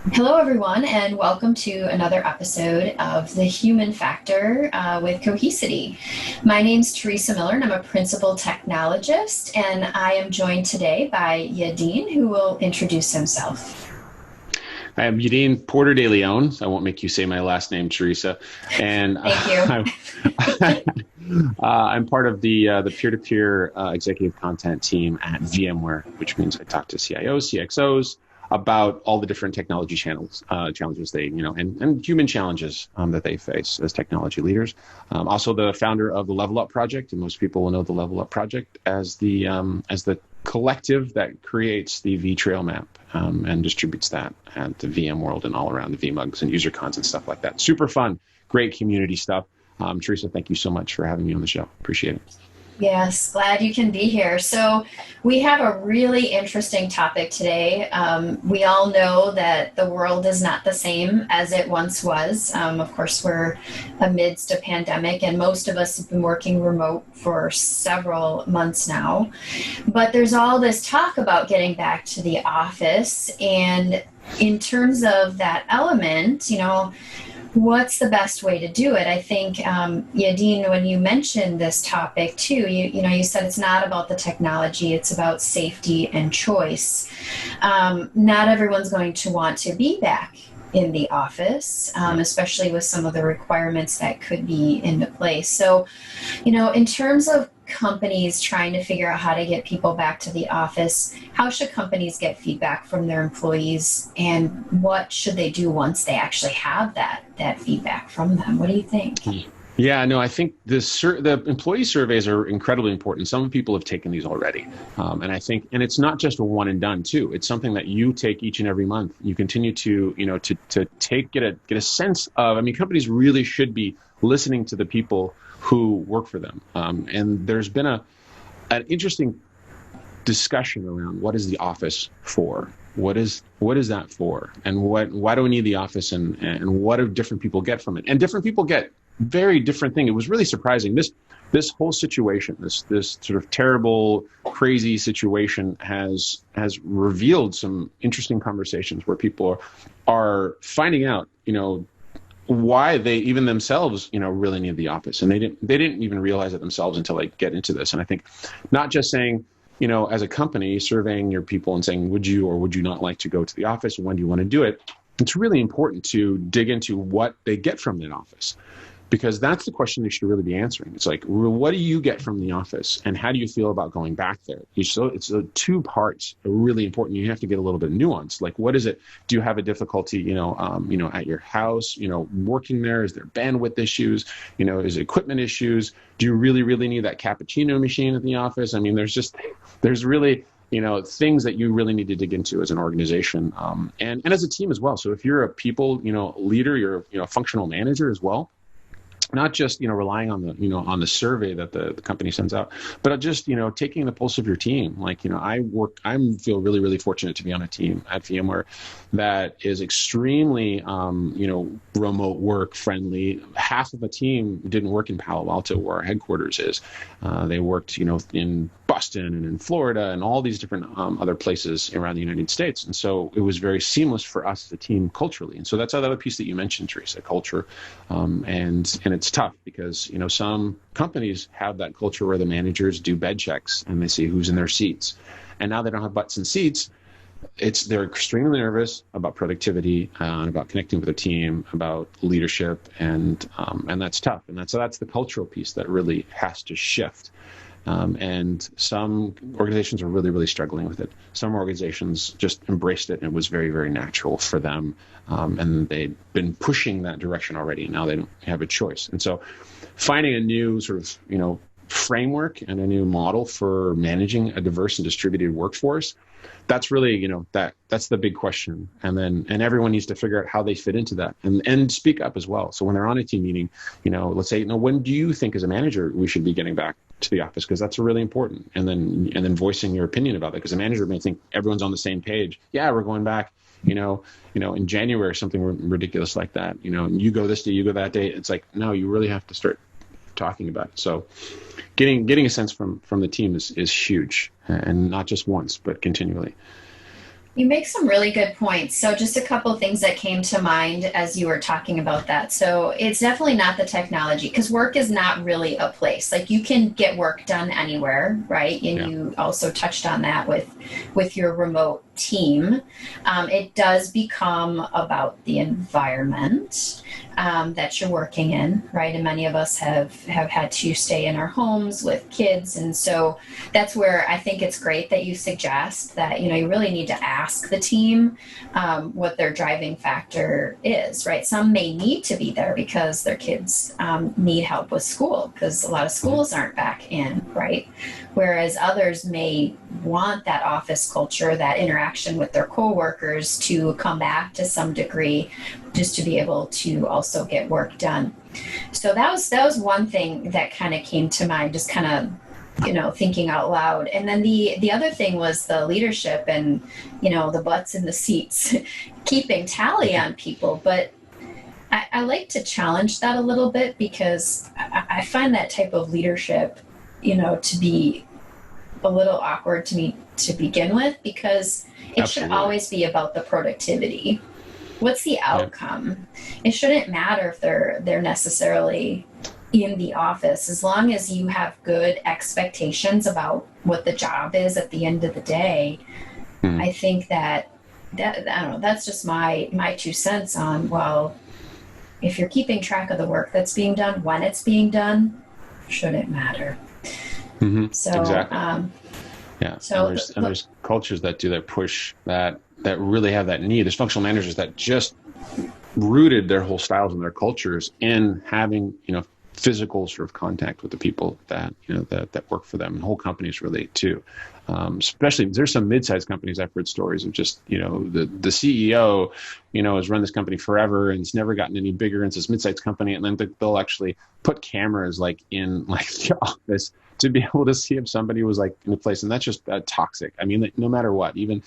Hello, everyone, and welcome to another episode of The Human Factor with Cohesity. My name's Theresa Miller, and I'm a principal technologist, and I am joined today by Yadin, who will introduce himself. I am Yadin Porter de Leon. So I won't make you say my last name, Theresa. And Thank you. I'm part of the peer-to-peer executive content team at VMware, which means I talk to CIOs, CXOs about all the different technology challenges and human challenges that they face as technology leaders. Also, the founder of the Level Up Project, and most people will know the Level Up Project as the collective that creates the vTrail map and distributes that at the VMworld and all around the VMugs and user cons and stuff like that. Super fun, great community stuff. Theresa, thank you so much for having me on the show. Appreciate it. Yes, glad you can be here. So, we have a really interesting topic today. We all know that the world is not the same as it once was. Of course, we're amidst a pandemic, and most of us have been working remote for several months now. But there's all this talk about getting back to the office. And in terms of that element, what's the best way to do it? I think, Yadin, when you mentioned this topic too, you said it's not about the technology, it's about safety and choice. Not everyone's going to want to be back in the office, especially with some of the requirements that could be into place. So, in terms of companies trying to figure out how to get people back to the office, how should companies get feedback from their employees, and what should they do once they actually have that feedback from them? What do you think? Yeah, no, I think the employee surveys are incredibly important. Some people have taken these already, and it's not just a one and done too. It's something that you take each and every month. You continue to get a sense of. I mean, companies really should be listening to the people who work for them. And there's been an interesting discussion around what is the office for? What is that for? And why do we need the office? And what do different people get from it? And different people get very different thing. It was really surprising. This whole situation, this sort of terrible, crazy situation has revealed some interesting conversations where people are finding out, why they even themselves, really need the office, and they didn't even realize it themselves until they get into this. And I think not just saying, as a company surveying your people and saying, would you or would you not like to go to the office? When do you want to do it? It's really important to dig into what they get from that office, because that's the question they should really be answering. It's like, well, what do you get from the office, and how do you feel about going back there? It's two parts are really important. You have to get a little bit nuanced. Like, what is it? Do you have a difficulty, at your house, working there? Is there bandwidth issues? Is it equipment issues? Do you really, really need that cappuccino machine at the office? I mean, there's really, things that you really need to dig into as an organization, and as a team as well. So if you're a people, leader, you're a functional manager as well, not just relying on the survey that the company sends out, but just taking the pulse of your team. Like, I feel really, really fortunate to be on a team at VMware that is extremely remote work friendly. Half of the team didn't work in Palo Alto, where our headquarters is. They worked in Boston and in Florida and all these different other places around the United States. And so it was very seamless for us as a team culturally. And so that's another piece that you mentioned, Theresa, culture. And it's tough because, some companies have that culture where the managers do bed checks and they see who's in their seats. And now they don't have butts in seats. They're extremely nervous about productivity, and about connecting with their team, about leadership, and that's tough. And that's the cultural piece that really has to shift. And some organizations are really, really struggling with it. Some organizations just embraced it, and it was very, very natural for them. And they'd been pushing that direction already, and now they don't have a choice. And so finding a new sort of, framework and a new model for managing a diverse and distributed workforce, that's really, that's the big question. And everyone needs to figure out how they fit into that and speak up as well. So when they're on a team meeting, let's say, when do you think as a manager we should be getting back to the office? Because that's really important. And then voicing your opinion about it, because a manager may think everyone's on the same page. Yeah, we're going back, in January or something ridiculous like that, and you go this day, you go that day. It's like, no, you really have to start talking about it. So getting a sense from the team is huge, and not just once, but continually. You make some really good points. So, just a couple of things that came to mind as you were talking about that. So, it's definitely not the technology because work is not really a place. Like you can get work done anywhere, right? And Yeah. you also touched on that with your remote team. It does become about the environment that you're working in, right? And many of us have had to stay in our homes with kids, and so that's where I think it's great that you suggest that you really need to ask the team what their driving factor is, right? Some may need to be there because their kids need help with school because a lot of Mhm. schools aren't back in, right? Whereas others may want that office culture, that interaction with their coworkers to come back to some degree, just to be able to also get work done. So that was one thing that kind of came to mind, just kind of thinking out loud. And then the other thing was the leadership and the butts in the seats, keeping tally on people. But I like to challenge that a little bit because I find that type of leadership, to be a little awkward to me to begin with because it should Absolutely. always be about the productivity. What's the Yeah. outcome? It shouldn't matter if they're necessarily in the office as long as you have good expectations about what the job is at the end of the day. Mhm. I think that I don't know, that's just my 2 cents on, well, if you're keeping track of the work that's being done when it's being done, shouldn't matter. Mhm. So Exactly. Yeah, and so there's cultures that do that push that really have that need. There's functional managers that just rooted their whole styles and their cultures in having physical sort of contact with the people that that work for them, and whole companies relate to. Especially there's some mid-sized companies I've heard stories of just the CEO has run this company forever and it's never gotten any bigger. And it's this mid-sized company, and then they'll actually put cameras like in like the office to be able to see if somebody was like in a place, and that's just toxic. I mean, no matter what, even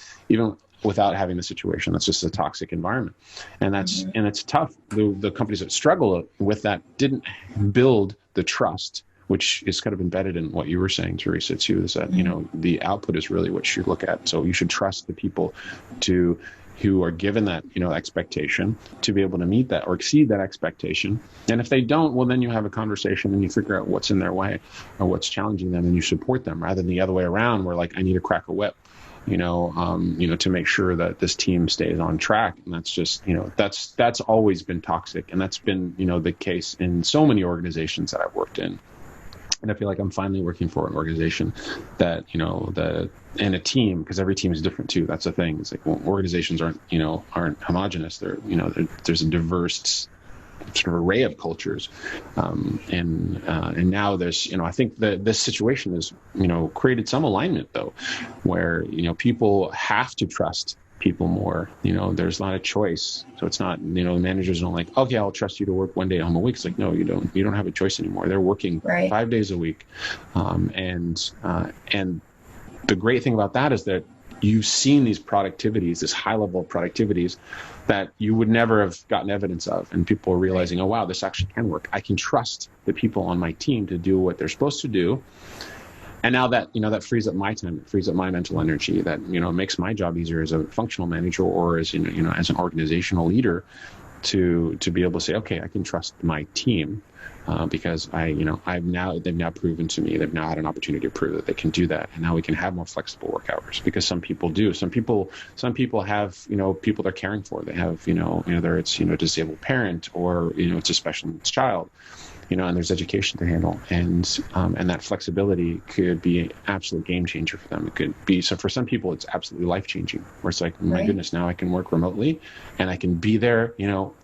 without having the situation, that's just a toxic environment, mhm, and it's tough. The companies that struggle with that didn't build the trust, which is kind of embedded in what you were saying, Theresa, too, is that mhm, the output is really what you look at. So you should trust the people to who are given that expectation to be able to meet that or exceed that expectation. And if they don't, well, then you have a conversation and you figure out what's in their way or what's challenging them, and you support them rather than the other way around, where like I need to crack a whip to make sure that this team stays on track. And that's just, that's always been toxic. And that's been, the case in so many organizations that I've worked in. And I feel like I'm finally working for an organization that, and a team, because every team is different too. That's the thing. It's like, well, organizations aren't homogenous. There's a diverse sort of array of cultures, and now there's I think that this situation has created some alignment though, where people have to trust people more. There's not a choice, so it's not managers don't like, okay, I'll trust you to work one day home a week. It's like, no, you don't have a choice anymore. They're working right. 5 days a week, and the great thing about that is that you've seen these productivities, this high level of productivities that you would never have gotten evidence of. And people are Right. realizing, oh, wow, this actually can work. I can trust the people on my team to do what they're supposed to do. And now that, that frees up my time, it frees up my mental energy, that, makes my job easier as a functional manager or as, as an organizational leader to be able to say, okay, I can trust my team. Because they've now proven to me, they've now had an opportunity to prove that they can do that, and now we can have more flexible work hours. Because some people do, some people have people they're caring for. They have whether it's disabled parent or it's a special needs child, and there's education to handle, and that flexibility could be an absolute game changer for them. It could be, so for some people it's absolutely life changing, where it's like, my Right. goodness, now I can work remotely and I can be there,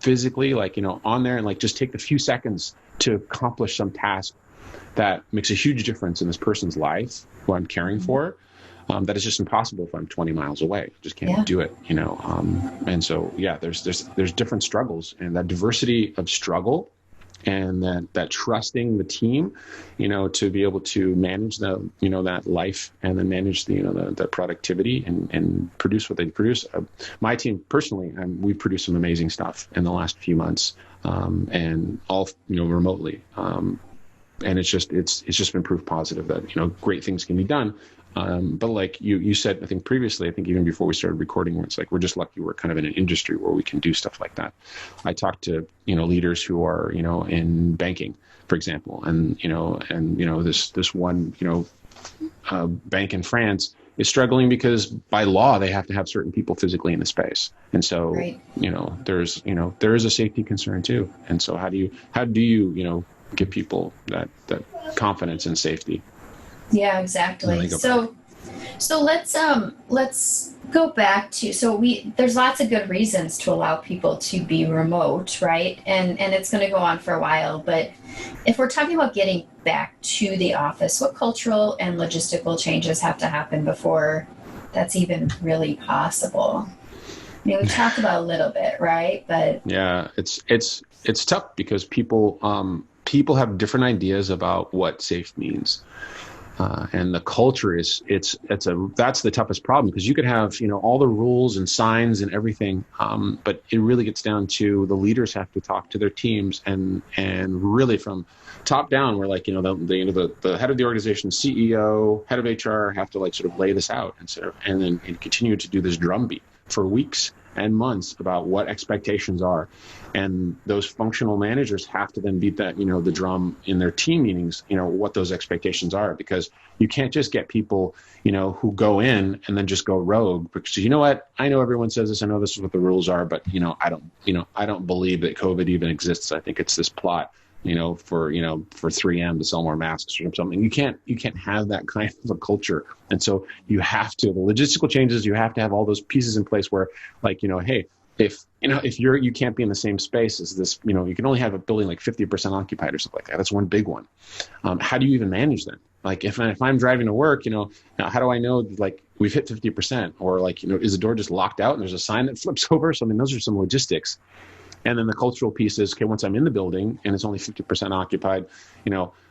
physically, like on there, and like just take a few seconds to accomplish some task that makes a huge difference in this person's life who I'm caring Mhm. for. That is just impossible if I'm 20 miles away. I just can't Yeah. do it, and so yeah, there's different struggles, and that diversity of struggle and that trusting the team, to be able to manage the that life, and then manage the productivity, and produce what they produce. My team personally, we've produced some amazing stuff in the last few months, and all remotely. And it's just been proof positive that great things can be done. But like you said, I think previously, I think even before we started recording, it's like we're just lucky we're kind of in an industry where we can do stuff like that. I talk to leaders who are in banking, for example, and this one bank in France is struggling because by law they have to have certain people physically in the space, and so Right. there is a safety concern too. And so how do you give people that confidence and safety? Yeah, And then they exactly. go back. So let's go back to, so we there's lots of good reasons to allow people to be remote, right? And it's going to go on for a while, but if we're talking about getting back to the office, what cultural and logistical changes have to happen before that's even really possible? I mean, we talked about a little bit, right? But Yeah, it's tough because people have different ideas about what safe means. And the culture that's the toughest problem, because you could have all the rules and signs and everything, but it really gets down to the leaders have to talk to their teams, and really from top down, where like the head of the organization, CEO, head of HR have to like sort of lay this out, and continue to do this drumbeat for weeks and months about what expectations are. And those functional managers have to then beat that the drum in their team meetings, what those expectations are, because you can't just get people who go in and then just go rogue, because what, I know everyone says this, I know this is what the rules are, but I don't believe that COVID even exists. I think it's this plot for 3M to sell more masks or something. You can't have that kind of a culture. And so the logistical changes, you have to have all those pieces in place where like, hey, if you can't be in the same space as this, you can only have a building like 50% occupied or something like that. That's one big one. How do you even manage that? Like if I'm driving to work, now how do I know like we've hit 50%, or like, is the door just locked out and there's a sign that flips over? So I mean, those are some logistics. And then the cultural piece is, okay, once I'm in the building and it's only 50% occupied,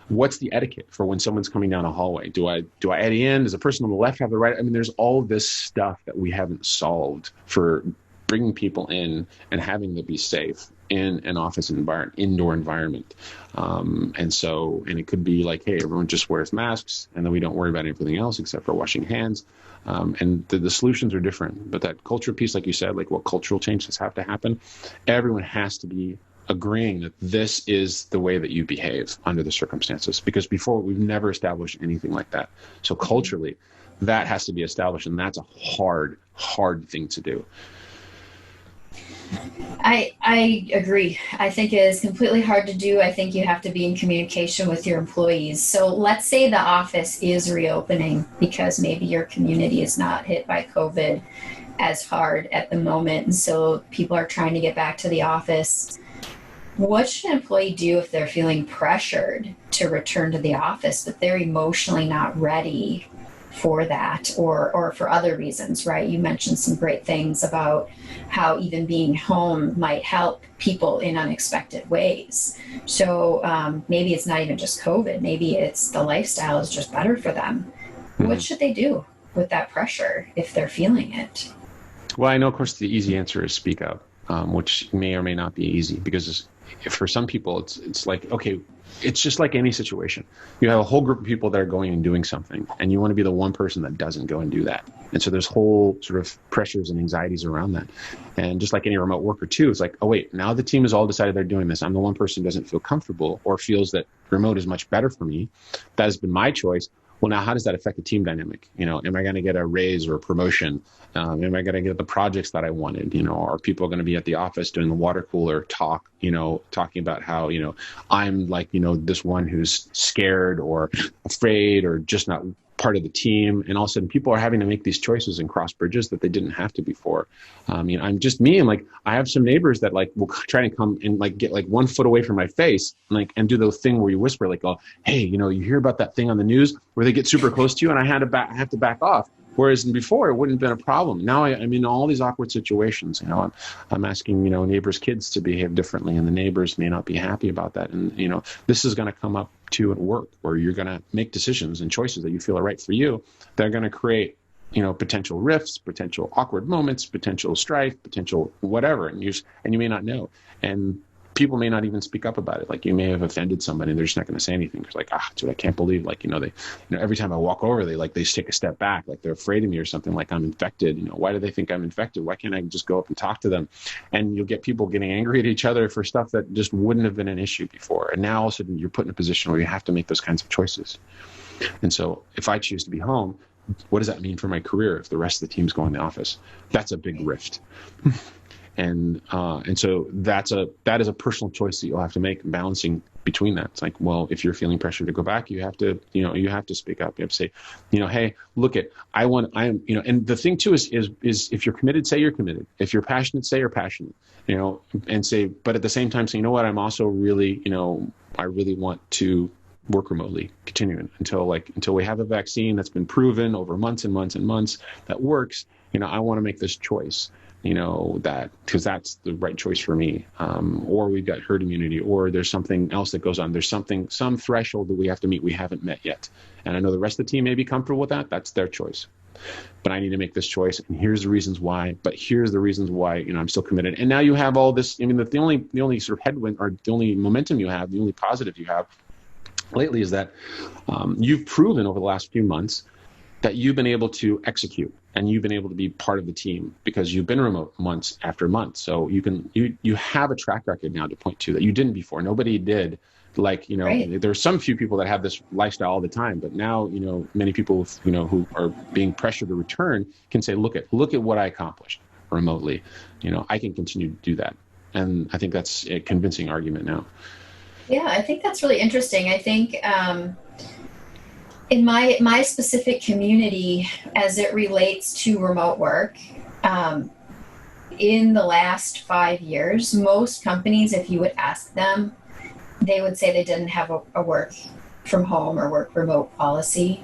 what's the etiquette for when someone's coming down a hallway? Do I eddy in? Does the person on the left have the right? I mean, there's all this stuff that we haven't solved for bringing people in and having them be safe in an office environment, indoor environment. And it could be like, hey, everyone just wears masks and then we don't worry about anything else except for washing hands. And the solutions are different, but that culture piece, like you said, like what cultural changes have to happen, everyone has to be agreeing that this is the way that you behave under the circumstances, because before we've never established anything like that. So culturally, that has to be established, and that's a hard thing to do. I agree. I think it is completely hard to do. I think you have to be in communication with your employees. So let's say the office is reopening because maybe your community is not hit by COVID as hard at the moment. And so people are trying to get back to the office. What should an employee do if they're feeling pressured to return to the office, but they're emotionally not ready for that, or for other reasons, right? You mentioned some great things about how even being home might help people in unexpected ways. So maybe it's not even just COVID, maybe it's the lifestyle is just better for them. What Mhm. should they do with that pressure if they're feeling it? Well, I know, of course, the easy answer is speak out, which may or may not be easy, because for some people, it's like, okay, it's just like any situation. You have a whole group of people that are going and doing something, and you want to be the one person that doesn't go and do that. And so there's whole sort of pressures and anxieties around that. And just like any remote worker too, it's like, oh wait, now the team has all decided they're doing this. I'm the one person who doesn't feel comfortable or feels that remote is much better for me. That has been my choice. Well, now how does that affect the team dynamic? Am I going to get a raise or a promotion? Am I going to get the projects that I wanted? Are people going to be at the office doing the water cooler talk, talking about how, I'm like, this one who's scared or afraid or just not part of the team. And all of a sudden people are having to make these choices and cross bridges that they didn't have to before. I'm just me. And like, I have some neighbors that like will try to come and like get like 1 foot away from my face, and do the thing where you whisper like, oh, hey, you hear about that thing on the news where they get super close to you, and I have to back off. Whereas before it wouldn't have been a problem. Now I'm in all these awkward situations. I'm asking, neighbors' kids to behave differently, and the neighbors may not be happy about that. And, this is going to come up too at work, where you're going to make decisions and choices that you feel are right for you. They're going to create, potential rifts, potential awkward moments, potential strife, potential whatever. And you may not know. And people may not even speak up about it. Like you may have offended somebody and they're just not going to say anything. It's like, dude, I can't believe, like, every time I walk over, they just take a step back, like they're afraid of me or something, like I'm infected. Why do they think I'm infected? Why can't I just go up and talk to them? And you'll get people getting angry at each other for stuff that just wouldn't have been an issue before. And now all of a sudden you're put in a position where you have to make those kinds of choices. And so if I choose to be home, what does that mean for my career if the rest of the team's going to the office? That's a big rift. And so that is a personal choice that you'll have to make, balancing between that. It's like, well, if you're feeling pressure to go back, you have to speak up. You have to say, hey, look and the thing too is if you're committed, say you're committed. If you're passionate, say you're passionate, and say, but at the same time, say, I'm also really, I really want to work remotely, continuing until we have a vaccine that's been proven over months and months and months that works. I want to make this choice, that because that's the right choice for me. Or we've got herd immunity, or there's something else that goes on. There's some threshold that we have to meet we haven't met yet. And I know the rest of the team may be comfortable with that. That's their choice. But I need to make this choice, and here's the reasons why. But here's the reasons why, I'm still committed. And now you have all this. The only sort of headwind, or the only momentum you have, the only positive you have lately is that you've proven over the last few months that you've been able to execute, and you've been able to be part of the team because you've been remote months after months. So you have a track record now to point to that you didn't before. Nobody did. Like, Right. There are some few people that have this lifestyle all the time, but now, many people, who are being pressured to return can say, look at what I accomplished remotely. I can continue to do that. And I think that's a convincing argument now. Yeah, I think that's really interesting. I think in my specific community, as it relates to remote work, in the last 5 years, most companies, if you would ask them, they would say they didn't have a work from home or work remote policy.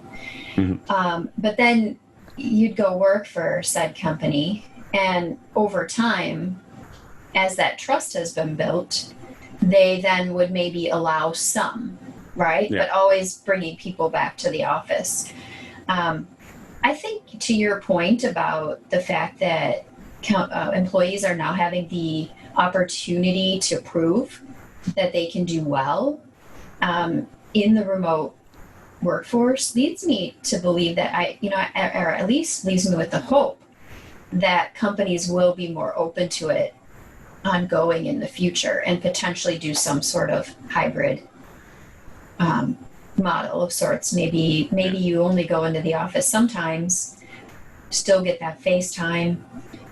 Mm-hmm. But then you'd go work for said company, and over time, as that trust has been built, they then would maybe allow some, right? Yeah. But always bringing people back to the office. I think to your point about the fact that employees are now having the opportunity to prove that they can do well in the remote workforce leads me to believe that or at least leaves me with the hope that companies will be more open to it ongoing in the future and potentially do some sort of hybrid model of sorts. Maybe you only go into the office sometimes, still get that face time,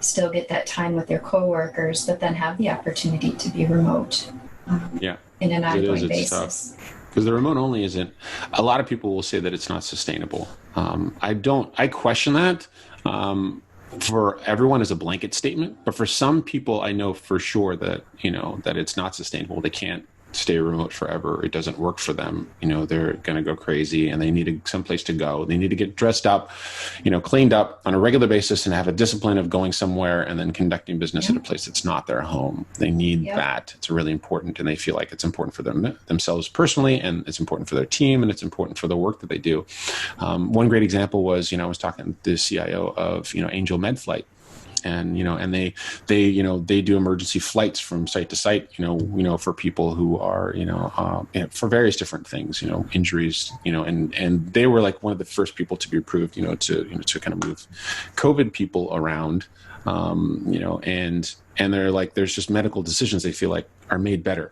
still get that time with your coworkers, but then have the opportunity to be remote in an ongoing basis. Because the remote only isn't, a lot of people will say that it's not sustainable. I question that. For everyone as a blanket statement, but for some people, I know for sure that, that it's not sustainable. They can't stay remote forever. It doesn't work for them. They're going to go crazy, and they need some place to go. They need to get dressed up, cleaned up on a regular basis, and have a discipline of going somewhere and then conducting business at a place that's not their home. They need that. It's really important, and they feel like it's important for themselves personally, and it's important for their team, and it's important for the work that they do. One great example was, I was talking to the CIO of, Angel MedFlight. And they do emergency flights from site to site, for people who are, for various different things, injuries, and they were like one of the first people to be approved, to kind of move COVID people around, and they're like, there's just medical decisions they feel like are made better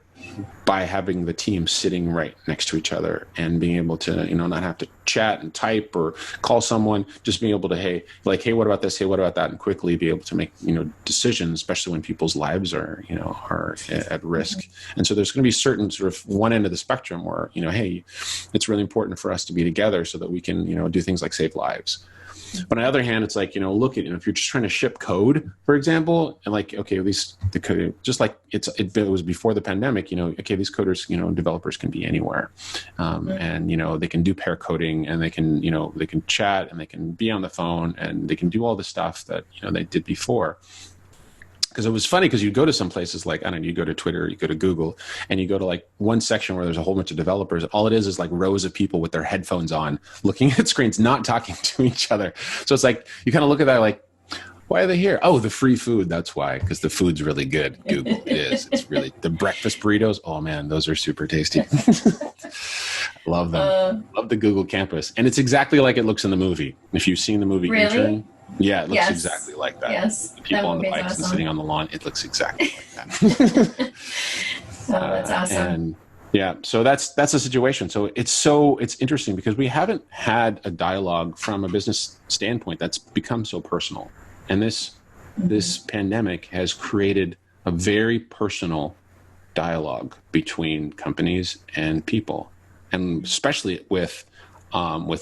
by having the team sitting right next to each other and being able to, not have to chat and type or call someone, just being able to, hey, what about this? Hey, what about that? And quickly be able to make, decisions, especially when people's lives are at risk. Mm-hmm. And so there's going to be certain sort of one end of the spectrum where, hey, it's really important for us to be together so that we can, do things like save lives. But on the other hand, it's like, look at, if you're just trying to ship code, for example, and like, okay, at least the code, just like it was before the pandemic, okay, these coders, developers can be anywhere. And, they can do pair coding, and they can chat, and they can be on the phone, and they can do all the stuff that, they did before. Because it was funny, because you go to some places like, I don't know, you go to Twitter, you go to Google, and you go to like one section where there's a whole bunch of developers. All it is like rows of people with their headphones on, looking at screens, not talking to each other. So it's like, you kind of look at that like, Why are they here? Oh, the free food. That's why, because the food's really good. Google, it is. It's really, the breakfast burritos. Oh man, those are super tasty. Love them. Love the Google campus. And it's exactly like it looks in the movie. If you've seen the movie Really? Intern, yeah, it looks Yes. exactly like that. Yes. The people That on the movie's bikes and awesome. sitting on the lawn, it looks exactly like that. Oh, that's awesome. And yeah, so that's the situation. So it's interesting because we haven't had a dialogue from a business standpoint that's become so personal. And this pandemic has created a very personal dialogue between companies and people, and especially with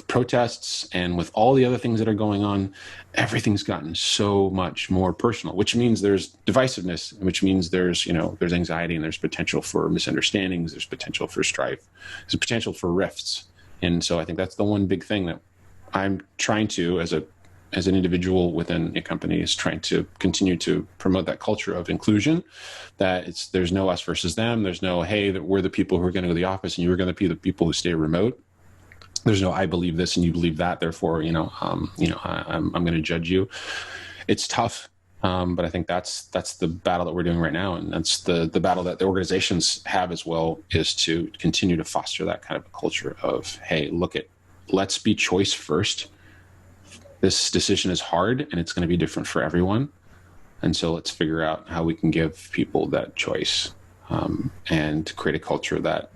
protests and with all the other things that are going on, everything's gotten so much more personal, which means there's divisiveness, which means there's anxiety, and there's potential for misunderstandings, there's potential for strife, there's potential for rifts. And so I think that's the one big thing that I'm trying to, as an individual within a company, is trying to continue to promote that culture of inclusion, that there's no us versus them. There's no, hey, that we're the people who are going to go to the office and you're going to be the people who stay remote. There's no, I believe this and you believe that, therefore, I'm going to judge you. It's tough. But I think that's the battle that we're doing right now. And that's the battle that the organizations have as well, is to continue to foster that kind of a culture of, hey, let's be choice first. This decision is hard and it's going to be different for everyone. And so let's figure out how we can give people that choice, and create a culture that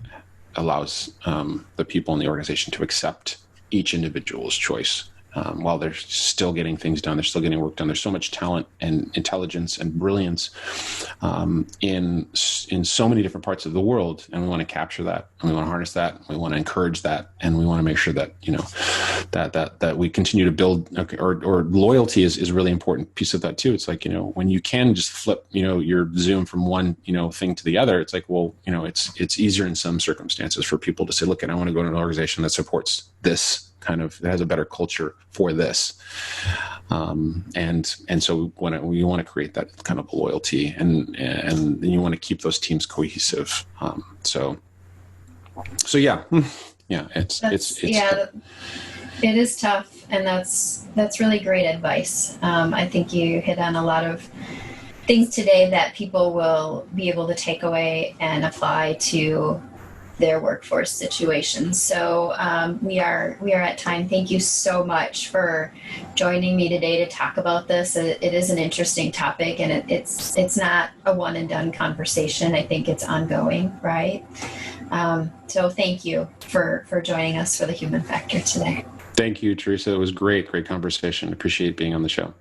allows the people in the organization to accept each individual's choice. While they're still getting things done, they're still getting work done. There's so much talent and intelligence and brilliance in so many different parts of the world, and we want to capture that, and we want to harness that, and we want to encourage that, and we want to make sure that that we continue to build. Or loyalty is a really important piece of that too. It's like, when you can just flip your Zoom from one thing to the other, it's like, well, it's easier in some circumstances for people to say, look, I want to go to an organization that supports this kind of, that has a better culture for this, and so we want to create that kind of loyalty, and you want to keep those teams cohesive. So yeah, it is tough, and that's really great advice. I think you hit on a lot of things today that people will be able to take away and apply to their workforce situations. So we are at time. Thank you so much for joining me today to talk about this. It is an interesting topic, and it's not a one and done conversation. I think it's ongoing, right? So thank you for joining us for the Human Factor today. Thank you, Theresa. It was great conversation. Appreciate being on the show.